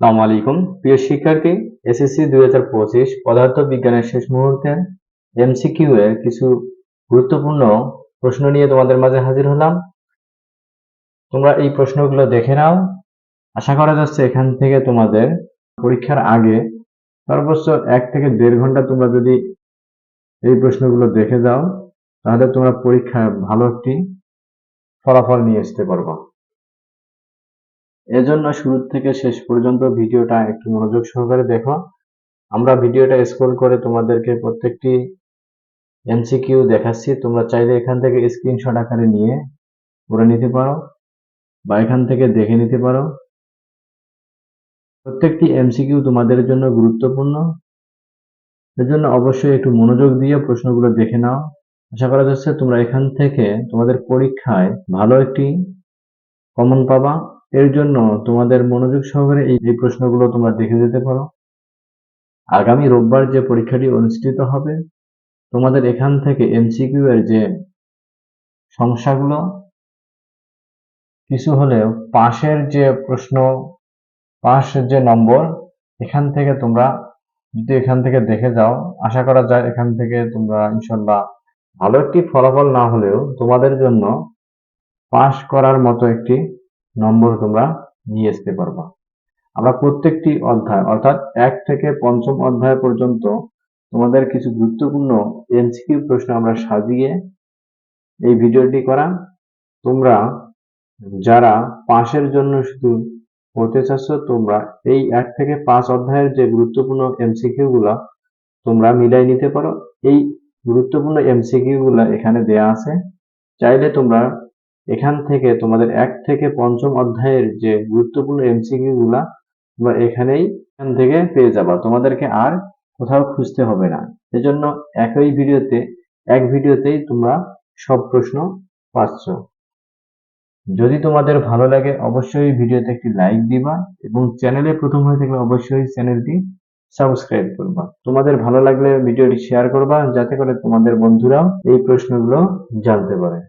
আসসালামু আলাইকুম প্রিয় শিক্ষার্থী, এসএসসি 2025 পদার্থ বিজ্ঞানের শেষ মুহূর্তের এমসিকিউ এর কিছু গুরুত্বপূর্ণ প্রশ্ন নিয়ে তোমাদের মাঝে হাজির হলাম। তোমরা এই প্রশ্নগুলো দেখে নাও। আশা করা যাচ্ছে এখান থেকে তোমাদের পরীক্ষার আগে সর্বোচ্চ 1 থেকে 1.5 ঘন্টা তোমরা যদি এই প্রশ্নগুলো দেখে যাও তাহলে তোমরা পরীক্ষায় ভালো একটি ফলাফল নিয়ে আসতে পারবা। এজন্য শুরু থেকে শেষ পর্যন্ত ভিডিওটা একটু মনোযোগ সহকারে দেখো। আমরা ভিডিওটা স্ক্রল করে তোমাদেরকে প্রত্যেকটি এমসিকিউ দেখাচ্ছি। তোমরা চাইলে এখান থেকে স্ক্রিনশট আকারে নিয়ে করে নিতে পারো বা এখান থেকে দেখে নিতে পারো। প্রত্যেকটি এমসিকিউ তোমাদের জন্য গুরুত্বপূর্ণ, এজন্য অবশ্যই একটু মনোযোগ দিয়ে প্রশ্নগুলো দেখে নাও। আশা করা যাচ্ছে তোমরা এখান থেকে তোমাদের পরীক্ষায় ভালো একটি কমন পাবা। এর জন্য তোমাদের মনোযোগ সহকারে এই প্রশ্নগুলো তোমরা দেখে যেতে পারো। আগামী রোববার যে পরীক্ষাটি অনুষ্ঠিত হবে, তোমাদের এখান থেকে এমসিকিউ এর যে সমস্যাগুলো কিছু হলেও পাশের যে প্রশ্ন, পাশের যে নম্বর, এখান থেকে তোমরা যদি এখান থেকে দেখে যাও, আশা করা যায় এখান থেকে তোমরা ইনশাল্লাহ ভালো একটি ফলাফল না হলেও তোমাদের জন্য পাস করার মতো একটি নম্বর তোমরা নিয়ে আসতে পারবা। আমরা প্রত্যেকটি অধ্যায় অর্থাৎ 1 থেকে 5ম অধ্যায় পর্যন্ত তোমাদের কিছু গুরুত্বপূর্ণ এমসিকিউ প্রশ্ন আমরা সাজিয়ে এই ভিডিওটি করা। তোমরা যারা পাশের জন্য শুধু পড়তে চাচ্ছ, তোমরা এই 1 থেকে 5 অধ্যায়ের যে গুরুত্বপূর্ণ এমসিকিউ গুলা তোমরা মিলাই নিতে পারো। এই গুরুত্বপূর্ণ এমসিকিউ গুলা এখানে দেয়া আছে। চাইলে তোমরা এখান থেকে তোমাদের 1 থেকে 5ম অধ্যায়ের যে গুরুত্বপূর্ণ এমসিকিউ গুলা তোমরা এখান থেকে পেয়ে যাবা। তোমাদেরকে আর কোথাও খুঁজতে হবে না। এজন্য এক ভিডিওতেই তোমরা সব প্রশ্ন পাচ্ছ। যদি তোমাদের ভালো লাগে অবশ্যই ভিডিওতে একটি লাইক দিবা এবং চ্যানেলে প্রথম হয়ে থাকলে অবশ্যই চ্যানেলটি সাবস্ক্রাইব করবা। তোমাদের ভালো লাগলে ভিডিওটি শেয়ার করবা যাতে করে তোমাদের বন্ধুরাও এই প্রশ্নগুলো জানতে পারে।